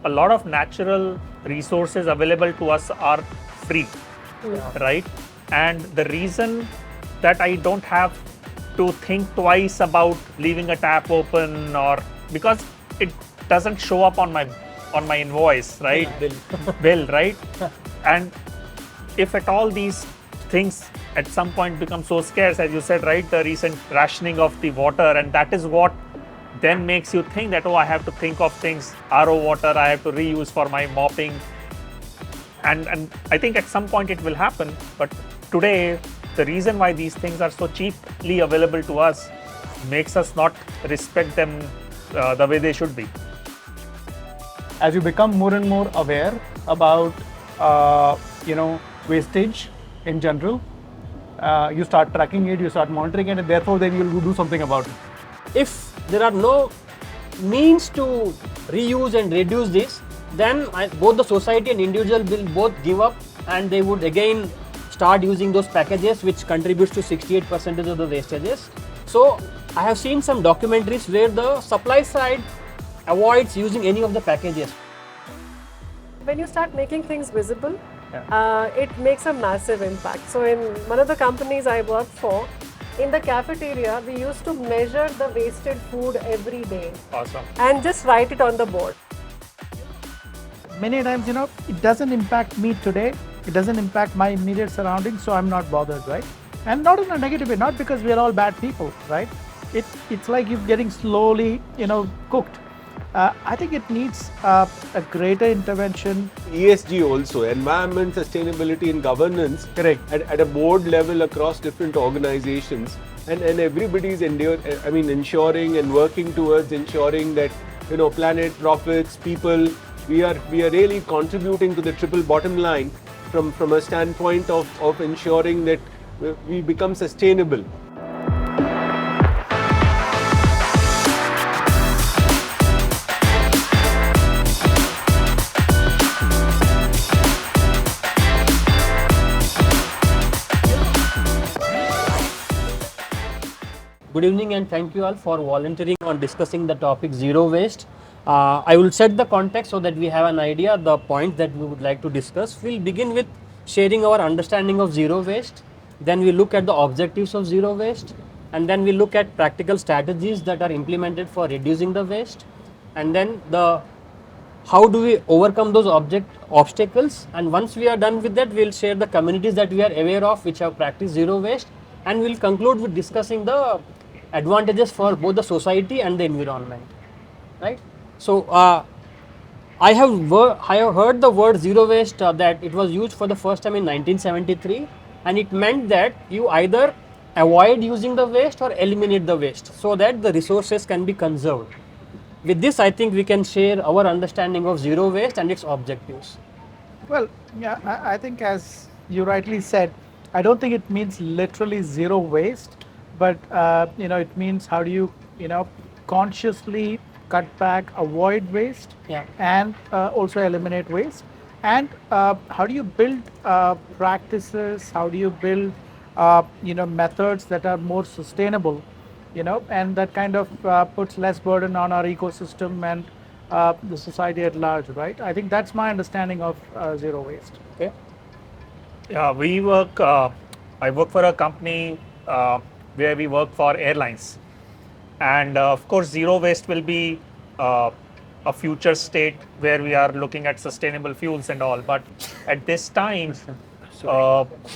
a lot of natural resources available to us are free, right? And the reason that I don't have to think twice about leaving a tap open, or because it doesn't show up on my invoice, right? Bill, right? And if at all these things at some point become so scarce, as you said, right, the recent rationing of the water, and that is what then makes you think that, oh, I have to think of things, RO water I have to reuse for my mopping, and I think at some point it will happen. But today, the reason why these things are so cheaply available to us makes us not respect them the way they should be. As you become more and more aware about wastage in general, you start tracking it, you start monitoring it, and therefore then you'll do something about it. If there are no means to reuse and reduce this, then both the society and individual will both give up, and they would again start using those packages, which contributes to 68% of the wastages. So I have seen some documentaries where the supply side avoids using any of the packages. When you start making things visible, it makes a massive impact. So in one of the companies I worked for, in the cafeteria, we used to measure the wasted food every day. Awesome. And just write it on the board. Many times, it doesn't impact me today. It doesn't impact my immediate surroundings, so I'm not bothered, right? And not in a negative way, not because we are all bad people, right? It's like you're getting slowly, cooked. I think it needs a greater intervention. ESG also, environment, sustainability and governance. Correct. At a board level across different organizations, and everybody is ensuring and working towards ensuring that, planet, profits, people, we are really contributing to the triple bottom line from a standpoint of ensuring that we become sustainable. Good evening, and thank you all for volunteering on discussing the topic zero waste. I will set the context so that we have an idea of the point that we would like to discuss. We'll begin with sharing our understanding of zero waste. Then we look at the objectives of zero waste, and then we look at practical strategies that are implemented for reducing the waste, and then how do we overcome those obstacles. And once we are done with that, we'll share the communities that we are aware of which have practiced zero waste, and we'll conclude with discussing the advantages for both the society and the environment, right? So I have heard the word zero waste that it was used for the first time in 1973, and it meant that you either avoid using the waste or eliminate the waste so that the resources can be conserved. With this, I think we can share our understanding of zero waste and its objectives. Well, yeah, I think as you rightly said, I don't think it means literally zero waste, but it means how do you consciously cut back, avoid waste, and also eliminate waste, and how do you build practices, how do you build methods that are more sustainable, and that kind of puts less burden on our ecosystem and the society at large, right? I think that's my understanding of zero waste. Okay. Yeah, I work for a company where we work for airlines, and of course zero waste will be a future state where we are looking at sustainable fuels and all, but at this time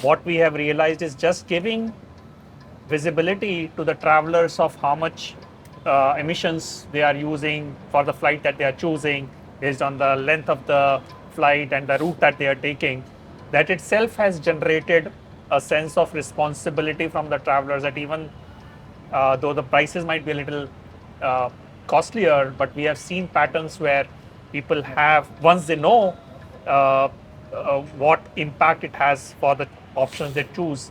what we have realized is just giving visibility to the travelers of how much emissions they are using for the flight that they are choosing based on the length of the flight and the route that they are taking. That itself has generated a sense of responsibility from the travelers, that even though the prices might be a little costlier, but we have seen patterns where people have, once they know what impact it has for the options they choose,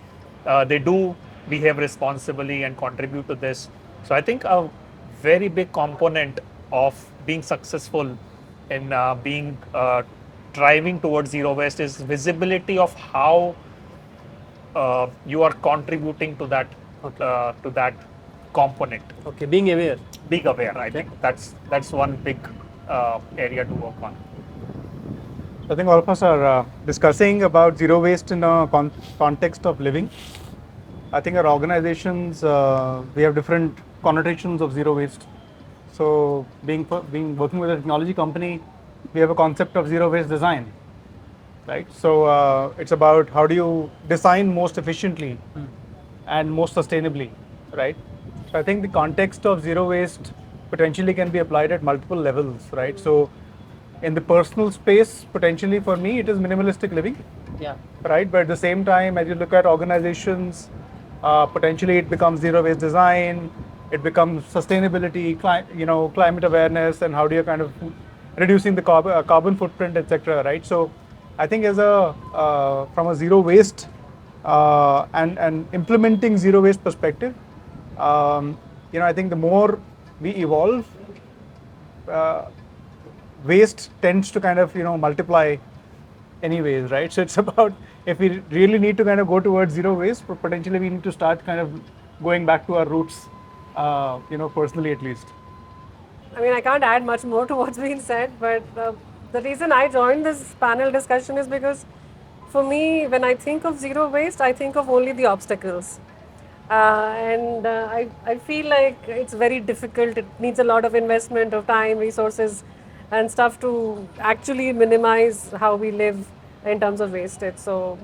they do behave responsibly and contribute to this. So I think a very big component of being successful in driving towards zero waste is visibility of how you are contributing to that component. Okay, being aware. Being aware, I think that's one big area to work on. I think all of us are discussing about zero waste in a context of living. I think our organizations, we have different connotations of zero waste. So being working with a technology company, we have a concept of zero waste design, right? So it's about how do you design most efficiently and most sustainably, right? So I think the context of zero waste potentially can be applied at multiple levels, right? So in the personal space, potentially for me, it is minimalistic living, Yeah. right? But at the same time, as you look at organizations, potentially it becomes zero waste design, it becomes sustainability, climate awareness, and how do you kind of reducing the carbon footprint, etc. Right? So I think as a from a zero waste and implementing zero waste perspective, I think the more we evolve, waste tends to kind of multiply anyways, right? So it's about, if we really need to kind of go towards zero waste, potentially we need to start kind of going back to our roots, personally at least. I mean, I can't add much more to what's been said, but the reason I joined this panel discussion is because for me, when I think of zero waste, I think of only the obstacles. I feel like it's very difficult. It needs a lot of investment of time, resources, and stuff to actually minimize how we live in terms of wastage. So,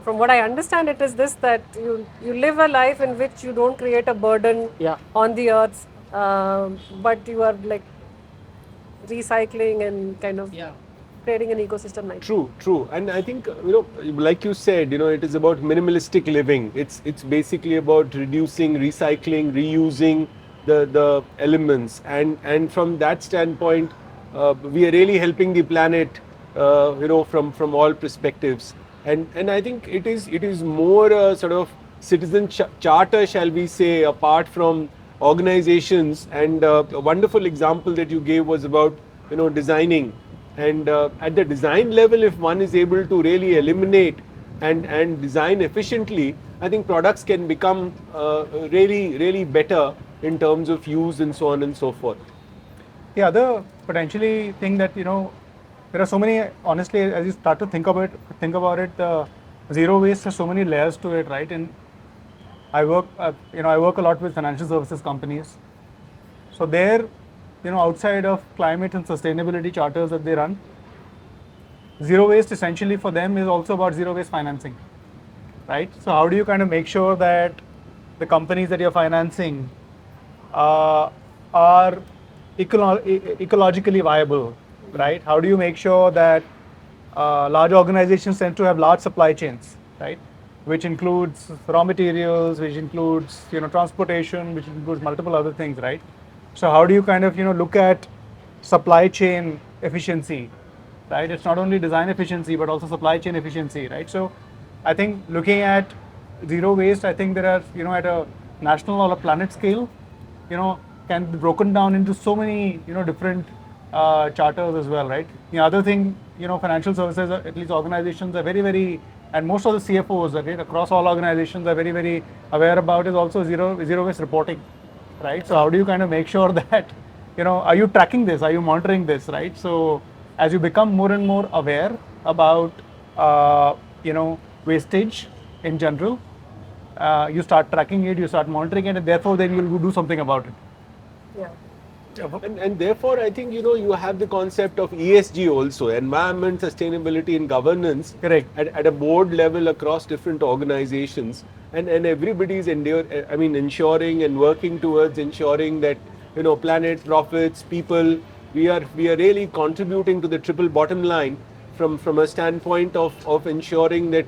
from what I understand, it is this, that you live a life in which you don't create a burden Yeah. on the earth, but you are like recycling and kind of Yeah. creating an ecosystem like that. True. And I think, like you said, it is about minimalistic living. It's basically about reducing, recycling, reusing the elements. And from that standpoint, we are really helping the planet, from all perspectives. And I think it is more a sort of citizen charter, shall we say, apart from organizations. And a wonderful example that you gave was about, designing. And at the design level, if one is able to really eliminate and design efficiently, I think products can become really better in terms of use and so on and so forth. The other potentially thing that there are so many, honestly, as you start to think about it, zero waste has so many layers to it, right? And I work a lot with financial services companies. So there, outside of climate and sustainability charters that they run, zero waste essentially for them is also about zero waste financing, right? So how do you kind of make sure that the companies that you're financing are ecologically viable, right? How do you make sure that large organizations tend to have large supply chains, right? Which includes raw materials, which includes transportation, which includes multiple other things, right? So how do you kind of look at supply chain efficiency, right? It's not only design efficiency but also supply chain efficiency, right? So I think looking at zero waste, I think there are at a national or a planet scale, can be broken down into so many different charters as well, right? The other thing, financial services, at least organizations, are very, and most of the CFOs, right, across all organizations are very aware about is also zero waste reporting, right? So how do you kind of make sure that are you tracking this, are you monitoring this, right? So as you become more and more aware about wastage in general, you start tracking it, you start monitoring it, and therefore then you will do something about it. Yeah. And therefore, I think, you have the concept of ESG also, environment, sustainability and governance. Correct. At a board level across different organizations. And everybody is ensuring and working towards ensuring that, planet, profits, people, we are really contributing to the triple bottom line from a standpoint of ensuring that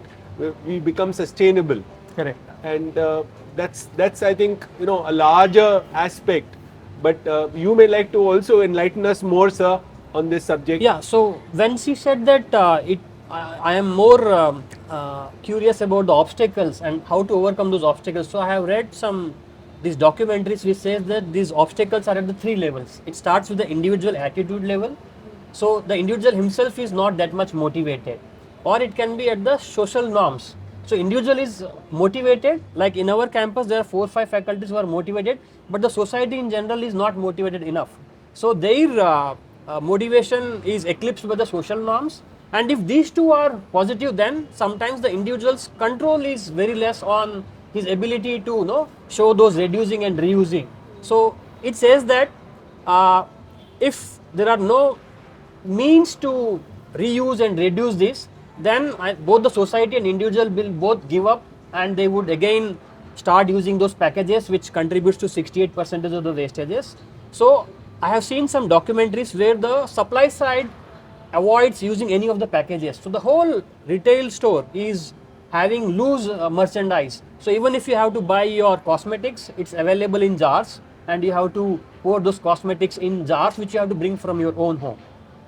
we become sustainable. Correct. And that's I think, a larger aspect. But you may like to also enlighten us more, sir, on this subject. Yeah, so when she said that I am more curious about the obstacles and how to overcome those obstacles. So I have read these documentaries which says that these obstacles are at the 3 levels. It starts with the individual attitude level. So the individual himself is not that much motivated, or it can be at the social norms. So individual is motivated, like in our campus there are 4 or 5 faculties who are motivated, but the society in general is not motivated enough. So their motivation is eclipsed by the social norms. And if these two are positive, then sometimes the individual's control is very less on his ability to show those reducing and reusing. So it says that if there are no means to reuse and reduce this, then both the society and individual will both give up, and they would again start using those packages, which contributes to 68% of the wastages. So I have seen some documentaries where the supply side avoids using any of the packages. So the whole retail store is having loose merchandise. So even if you have to buy your cosmetics, it's available in jars, and you have to pour those cosmetics in jars which you have to bring from your own home.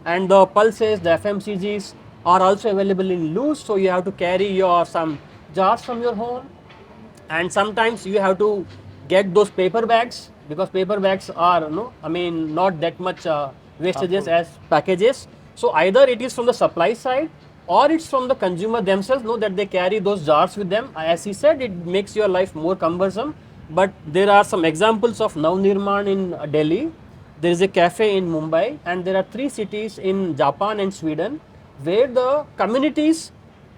And the pulses, the FMCGs are also available in loose, so you have to carry your some jars from your home. And sometimes you have to get those paper bags, because paper bags are not that much wastages as packages. So either it is from the supply side, or it's from the consumer themselves, that they carry those jars with them. As he said, it makes your life more cumbersome. But there are some examples of Navnirman in Delhi, there is a cafe in Mumbai, and there are 3 cities in Japan and Sweden where the communities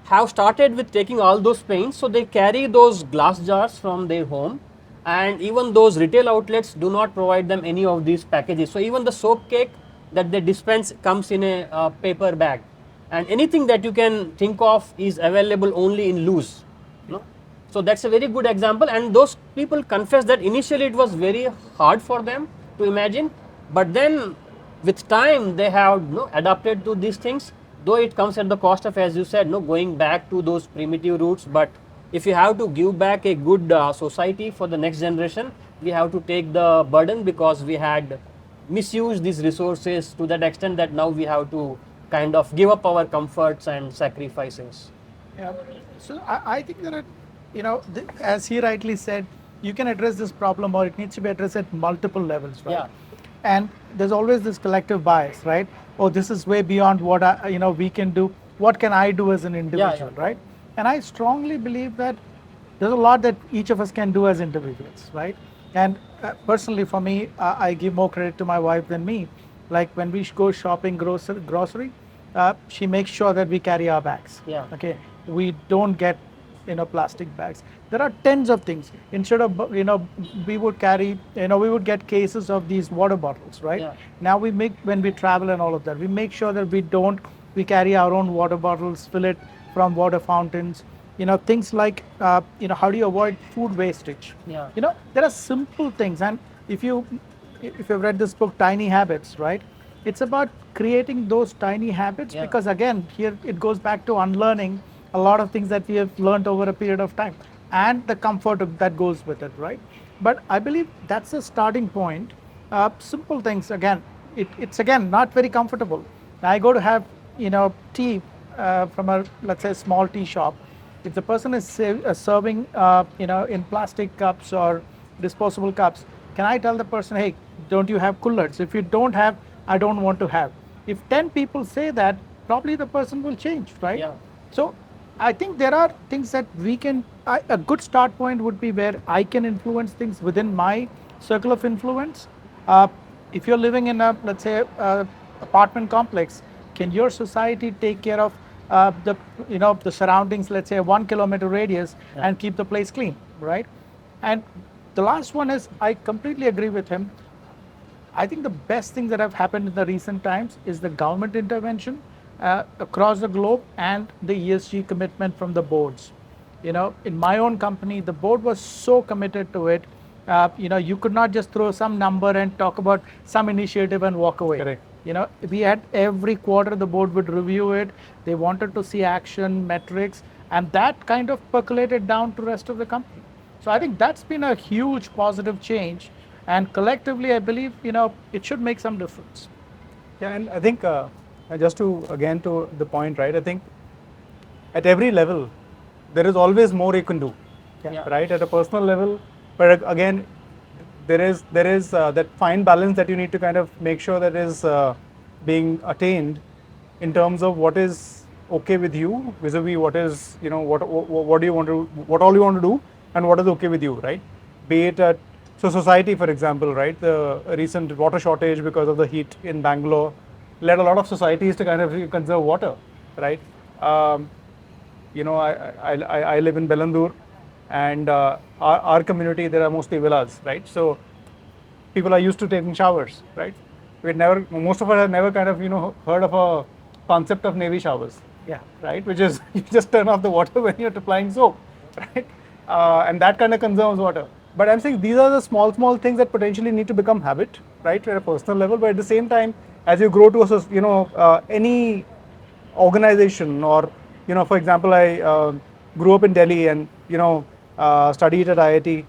have started with taking all those paints. So they carry those glass jars from their home, and even those retail outlets do not provide them any of these packages. So even the soap cake that they dispense comes in a paper bag, and anything that you can think of is available only in loose. So that's a very good example, and those people confess that initially it was very hard for them to imagine, but then with time they have adapted to these things, though it comes at the cost of, as you said, going back to those primitive roots. But if you have to give back a good society for the next generation, we have to take the burden, because we had misused these resources to that extent that now we have to kind of give up our comforts and sacrifices. Yeah. So I think that, as he rightly said, you can address this problem, or it needs to be addressed at multiple levels, right? Yeah. And there's always this collective bias, right? Oh, this is way beyond what we can do. What can I do as an individual, right? And I strongly believe that there's a lot that each of us can do as individuals, right? And personally, for me, I give more credit to my wife than me. Like when we go shopping grocery, she makes sure that we carry our bags. Yeah. Okay. We don't get plastic bags. There are tens of things. Instead of we would carry we would get cases of these water bottles, right? Yeah. Now when we travel and all of that, we make sure that we carry our own water bottles, fill it from water fountains. Things like how do you avoid food wastage? Yeah. There are simple things, and if you've read this book, Tiny Habits, right? It's about creating those tiny habits, Yeah. because again, here it goes back to unlearning a lot of things that we have learned over a period of time, and the comfort that goes with it, right? But I believe that's a starting point. Simple things, again, it's again not very comfortable. I go to have tea from let's say small tea shop. If the person is serving in plastic cups or disposable cups, can I tell the person, hey, don't you have coolers? If you don't have, I don't want to have. If 10 people say that, probably the person will change, right? Yeah. So I think there are things that we can, a good start point would be where I can influence things within my circle of influence. If you're living in a, let's say, apartment complex, can your society take care of the surroundings, let's say a 1 kilometer radius, and keep the place clean, right? And the last one is, I completely agree with him. I think the best thing that have happened in the recent times is the government intervention across the globe, and the ESG commitment from the boards. In my own company, the board was so committed to it. You could not just throw some number and talk about some initiative and walk away. Correct. We had every quarter the board would review it. They wanted to see action, metrics, and that kind of percolated down to the rest of the company. So I think that's been a huge positive change, and collectively, I believe it should make some difference. Yeah, and I think just to the point, right? I think at every level there is always more you can do, right? At a personal level, but again, there is that fine balance that you need to kind of make sure that is being attained in terms of what is okay with you vis-a-vis what is what do you want to, what all you want to do, and what is okay with you, right? Be it at society, for example, right? The recent water shortage because of the heat in Bangalore, led a lot of societies to kind of conserve water, right? I live in Belandur, and our community, there are mostly villas, right? So people are used to taking showers, right? Most of us have never kind of heard of a concept of navy showers, Yeah. right? Which is you just turn off the water when you're applying soap, right? And that kind of conserves water. But I'm saying these are the small things that potentially need to become habit, right, at a personal level. But at the same time, as you grow to any organization, or for example, I grew up in Delhi and studied at IIT,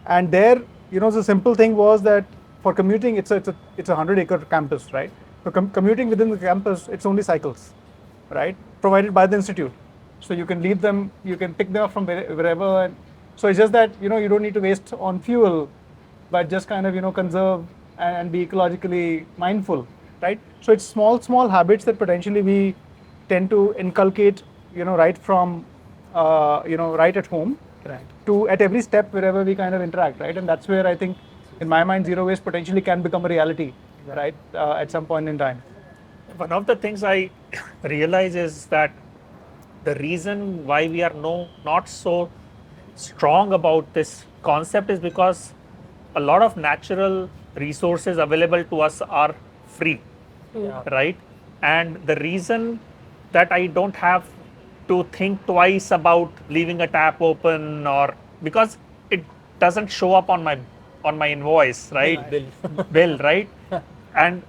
and there the simple thing was that for commuting it's a 100-acre campus, right? So commuting within the campus, it's only cycles, right, provided by the institute. So you can leave them, you can pick them up from wherever, and so it's just that you don't need to waste on fuel, but just kind of conserve and be ecologically mindful, right? So it's small habits that potentially we tend to inculcate right from right at home, Right. to at every step wherever we kind of interact, right? And that's where I think, in my mind, zero waste potentially can become a reality, right? At some point in time. One of the things I realize is that the reason why we are not so strong about this concept is because a lot of natural resources available to us are free, right? And the reason that I don't have to think twice about leaving a tap open, or because it doesn't show up on my invoice, right? Bill, right? And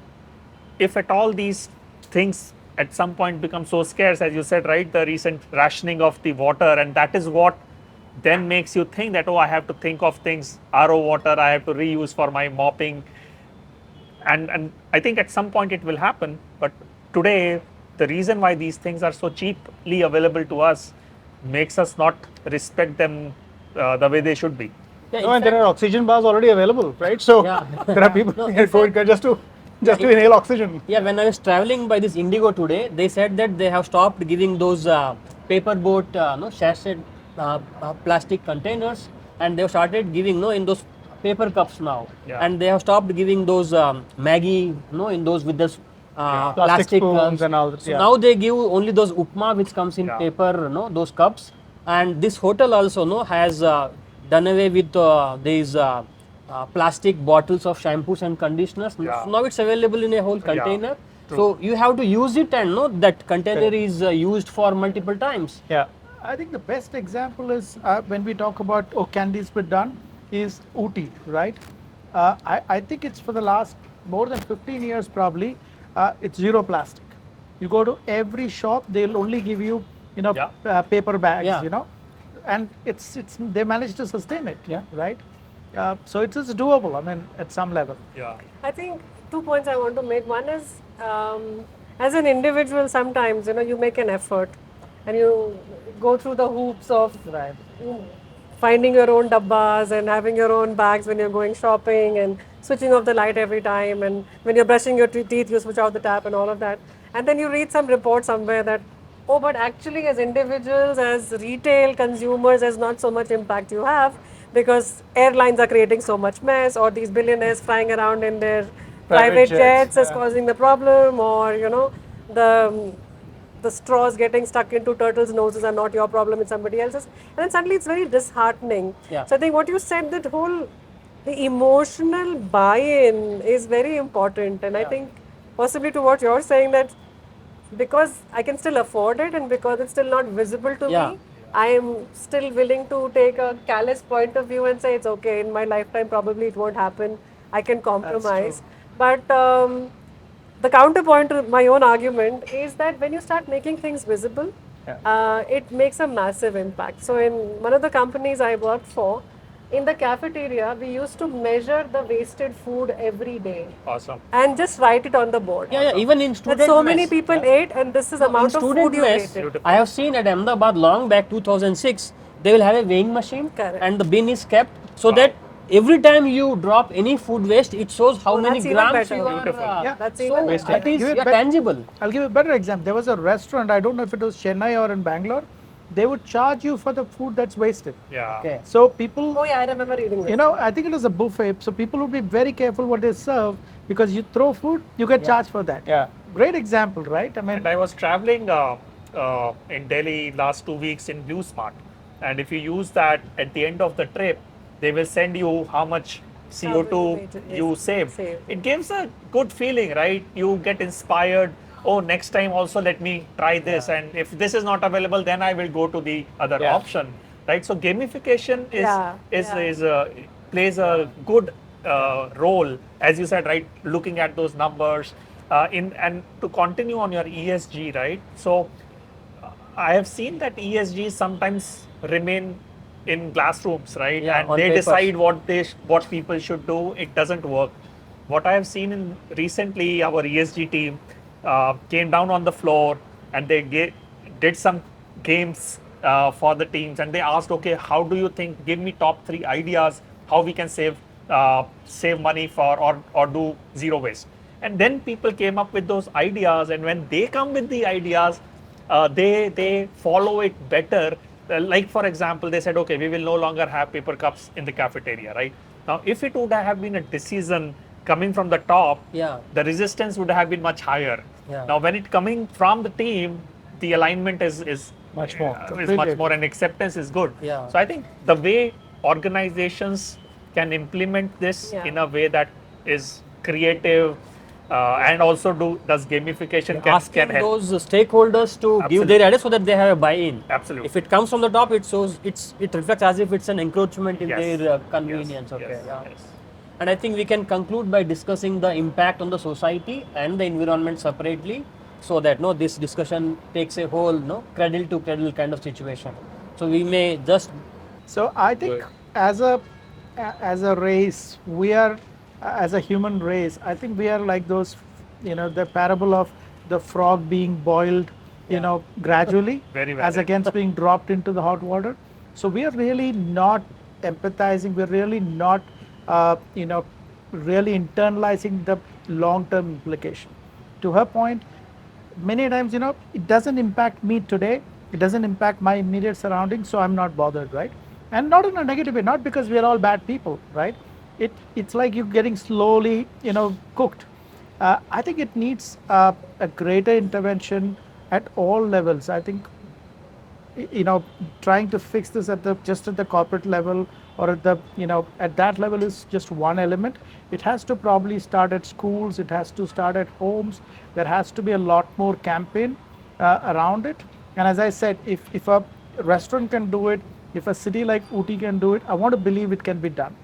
if at all these things at some point become so scarce, as you said, right, the recent rationing of the water, and that is what then makes you think that, oh, I have to think of things, RO water, I have to reuse for my mopping. And I think at some point it will happen, but today, the reason why these things are so cheaply available to us makes us not respect them the way they should be. Yeah, And there are oxygen bars already available, right? So there are people going just to inhale oxygen. Yeah, when I was traveling by this Indigo today, they said that they have stopped giving those paper boat, sachet plastic containers, and they have started giving in those paper cups now. Yeah. And they have stopped giving those Maggie, in those with this Plastic spoons cups. and all that, So yeah. now they give only those upma which comes in Yeah. paper, those cups. And this hotel also has done away with these plastic bottles of shampoos and conditioners. Yeah. So now it's available in a whole container. So you have to use it, and that container is used for multiple times. Yeah. I think the best example is when we talk about can this be done, is Ooty, right? I think it's for the last more than 15 years probably, it's zero plastic. You go to every shop, they'll only give you paper bags, Yeah. and it's they managed to sustain it, right? So it's doable. I mean, at some level. Yeah. I think 2 points I want to make. One is, as an individual, sometimes you make an effort, and you go through the hoops of Right. finding your own dabbas and having your own bags when you're going shopping, and switching off the light every time, and when you're brushing your teeth, you switch out the tap and all of that. And then you read some report somewhere that, oh, but actually as individuals, as retail consumers, there's not so much impact you have, because airlines are creating so much mess, or these billionaires flying around in their private jets is causing the problem, or the straws getting stuck into turtles' noses are not your problem, it's somebody else's. And then suddenly it's very disheartening. Yeah. So I think what you said, that the emotional buy-in is very important. And I think possibly to what you're saying, that because I can still afford it and because it's still not visible to Yeah. me, I am still willing to take a callous point of view and say it's okay, in my lifetime probably it won't happen, I can compromise. But the counterpoint to my own argument is that when you start making things visible, it makes a massive impact. So in one of the companies I worked for, in the cafeteria, we used to measure the wasted food every day Awesome. and just write it on the board. Yeah, even in That student so many mess. people ate, and this is the amount of student food you mess, ate. I have seen at Ahmedabad long back 2006, they will have a weighing machine. Correct. And the bin is kept so that every time you drop any food waste, it shows how many that's even grams better. you are. Beautiful. Yeah, That's So even wasted. that is Give it back. tangible. I'll give a better example. There was a restaurant, I don't know if it was Chennai or in Bangalore, they would charge you for the food that's wasted. Yeah. Okay. So people, Oh yeah, I remember reading this. I think it was a buffet, so people would be very careful what they serve, because you throw food, you get charged for that. Yeah. great example, right? I mean, And I was traveling in Delhi last 2 weeks in Blue Smart, and if you use that at the end of the trip, they will send you how much CO2 you saved. It gives a good feeling, right? You get inspired. Oh, next time also let me try this, and if this is not available, then I will go to the other option, right? So gamification plays a good role, as you said, right? Looking at those numbers, and to continue on your ESG, right? So I have seen that ESG sometimes remain in classrooms, right? Yeah, and on they papers. decide what people should do. It doesn't work. What I have seen in recently, our ESG team came down on the floor and they did some games for the teams, and they asked, okay, how do you think? Give me top 3 ideas how we can save money for or do zero waste. And then people came up with those ideas, and when they come with the ideas, they follow it better. Like for example, they said, okay, we will no longer have paper cups in the cafeteria, right? Now, if it would have been a decision coming from the top, the resistance would have been much higher. Now, when it coming from the team, the alignment is much more. is much more, and acceptance is good. So I think the way organizations can implement this in a way that is creative and also does gamification Asking can help. those stakeholders to give their ideas so that they have a buy-in. Absolutely. If it comes from the top, it shows it reflects as if it's an encroachment in Yes. their convenience. Yes. Okay. Yes. Yeah. Yes. And I think we can conclude by discussing the impact on the society and the environment separately, so that this discussion takes a whole cradle to cradle kind of situation. So we may just So I think as a race, we are as a human race. I think we are like those, the parable of the frog being boiled, gradually, Very as valid. against being dropped into the hot water. So we are really not empathizing. We're really not, really internalizing the long-term implication. To her point, many times, it doesn't impact me today. It doesn't impact my immediate surroundings, so I'm not bothered, right? And not in a negative way, not because we are all bad people, right? It's like you're getting slowly, cooked. I think it needs a greater intervention at all levels. I think, trying to fix this just at the corporate level or at that level is just one element. It has to probably start at schools. It has to start at homes. There has to be a lot more campaign around it. And as I said, if a restaurant can do it, if a city like Ooty can do it, I want to believe it can be done.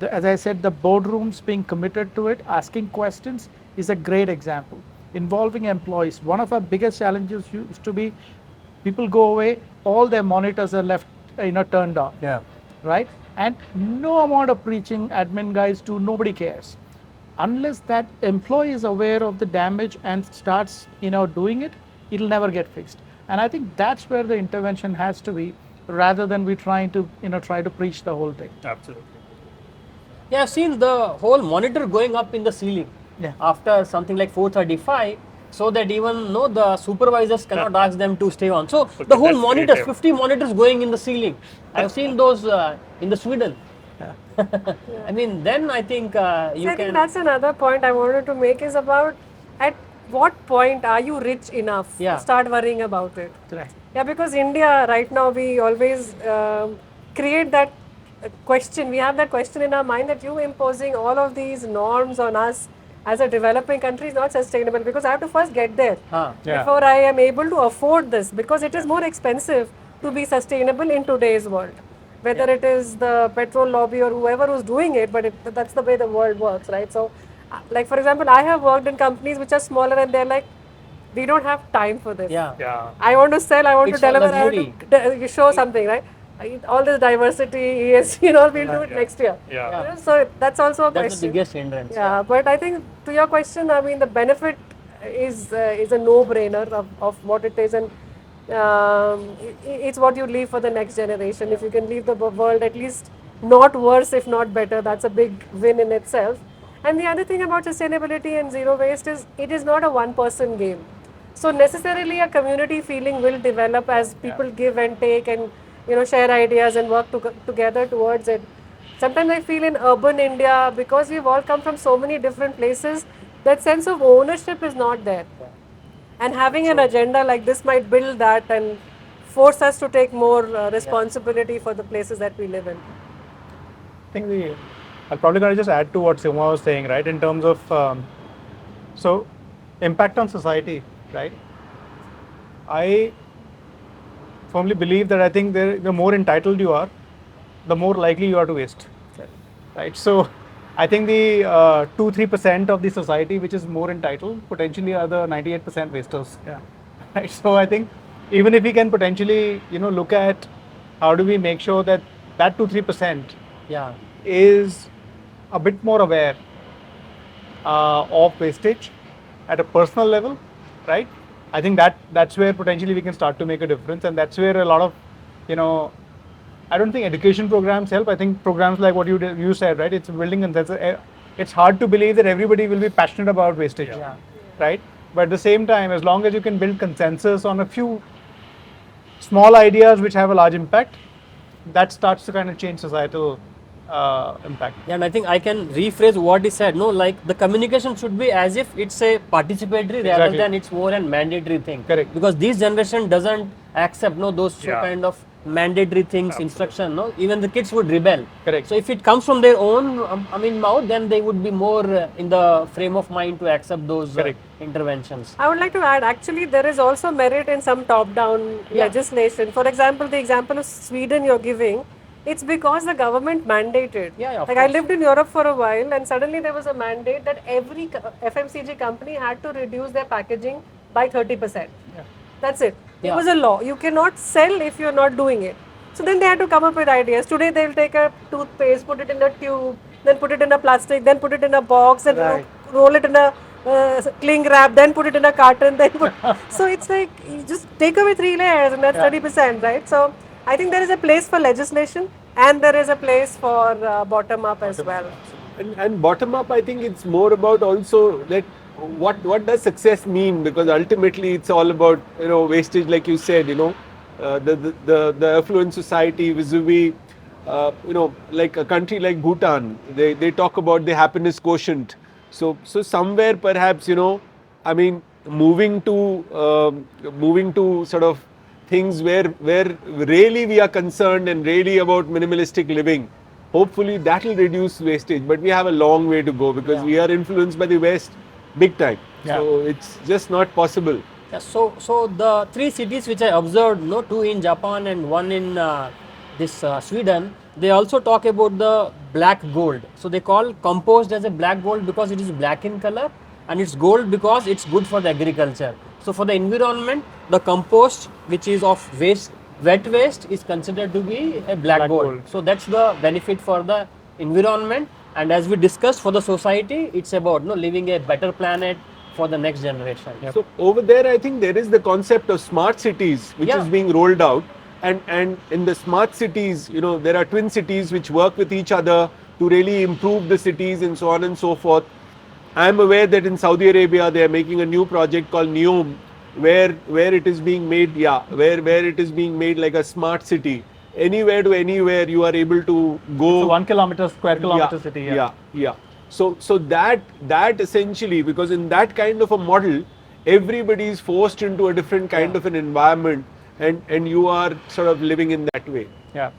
As I said, the boardrooms being committed to it, asking questions is a great example. Involving employees. One of our biggest challenges used to be people go away, all their monitors are left, turned on. Yeah. Right? And no amount of preaching admin guys do, nobody cares. Unless that employee is aware of the damage and starts, doing it, it'll never get fixed. And I think that's where the intervention has to be, rather than we trying to, try to preach the whole thing. Absolutely. Yeah, I've seen the whole monitor going up in the ceiling after something like 4:35, so that even the supervisors cannot ask them to stay on. So the whole that's monitors, creative. 50 monitors going in the ceiling. I've seen those in the Sweden. I mean, then I think I you think can. that's another point I wanted to make is about at what point are you rich enough to start worrying about it? Right. Yeah, because India right now we always create that question. We have that question in our mind that you imposing all of these norms on us as a developing country is not sustainable, because I have to first get there before I am able to afford this, because it is more expensive to be sustainable in today's world. Whether it is the petrol lobby or whoever who's doing it, but that's the way the world works, right? So, like for example, I have worked in companies which are smaller and they're like, we don't have time for this. Yeah. I want to sell, I want It's to deliver, for I want to show something, right? All this diversity, ESG, we'll do it next year. Yeah. So that's also a That's question. the biggest hindrance. Yeah, but I think to your question, I mean, the benefit is a no-brainer of what it is, and it's what you leave for the next generation. If you can leave the world at least not worse, if not better, that's a big win in itself. And the other thing about sustainability and zero waste is it is not a one-person game. So necessarily a community feeling will develop as people give and take and share ideas and work together towards it. Sometimes I feel in urban India, because we've all come from so many different places, that sense of ownership is not there. And having an agenda like this might build that and force us to take more responsibility for the places that we live in. I think I'm probably going to just add to what Soma was saying, right? In terms of, so impact on society, right? I firmly believe that I think the more entitled you are, the more likely you are to waste, right? So I think the 2-3% of the society which is more entitled potentially are the 98% wasters. Yeah. Right. So I think even if we can potentially, look at how do we make sure that 2-3% Yeah. is a bit more aware of wastage at a personal level, right? I think that's where potentially we can start to make a difference, and that's where a lot of, I don't think education programs help. I think programs like what you said, right? It's building consensus. It's hard to believe that everybody will be passionate about wastage, right? But at the same time, as long as you can build consensus on a few small ideas which have a large impact, that starts to kind of change societal impact. Yeah, and I think I can rephrase what he said. No, like the communication should be as if it's a participatory rather Exactly. than it's more an mandatory thing. Correct. Because this generation doesn't accept those kind of mandatory things, instruction. No, even the kids would rebel. Correct. So if it comes from their own, mouth, then they would be more in the frame of mind to accept those interventions. I would like to add, actually, there is also merit in some top-down legislation. For example, the example of Sweden you're giving, it's because the government mandated. Of like I lived in Europe for a while, and suddenly there was a mandate that every FMCG company had to reduce their packaging by 30%. That's it. It was a law. You cannot sell if you're not doing it. So then they had to come up with ideas. Today they'll take a toothpaste, put it in a tube, then put it in a plastic, then put it in a box, and roll it in a cling wrap, then put it in a carton, then put. So it's like you just take away 3 layers, and that's 30%, right? So I think there is a place for legislation, and there is a place for bottom up as well. And bottom up, I think it's more about also that what does success mean? Because ultimately it's all about wastage, like you said. The affluent society vis-a-vis like a country like Bhutan, they talk about the happiness quotient. So somewhere perhaps moving to sort of things where really we are concerned and really about minimalistic living. Hopefully that will reduce wastage, but we have a long way to go because we are influenced by the West big time. So it's just not possible. Yeah, so the 3 cities which I observed, 2 in Japan and 1 in this Sweden, they also talk about the black gold. So they call compost as a black gold because it is black in color, and it's gold because it's good for the agriculture. So for the environment, the compost which is of wet waste is considered to be a black gold. So that's the benefit for the environment, and as we discussed, for the society, it's about living a better planet for the next generation. So over there, I think there is the concept of smart cities which is being rolled out, and in the smart cities, there are twin cities which work with each other to really improve the cities and so on and so forth. I am aware that in Saudi Arabia they are making a new project called NEOM, where it is being made where it is being made like a smart city. Anywhere to anywhere you are able to go. So 1 square kilometer city. So that essentially, because in that kind of a model, everybody is forced into a different kind of an environment, and you are sort of living in that way. Yeah.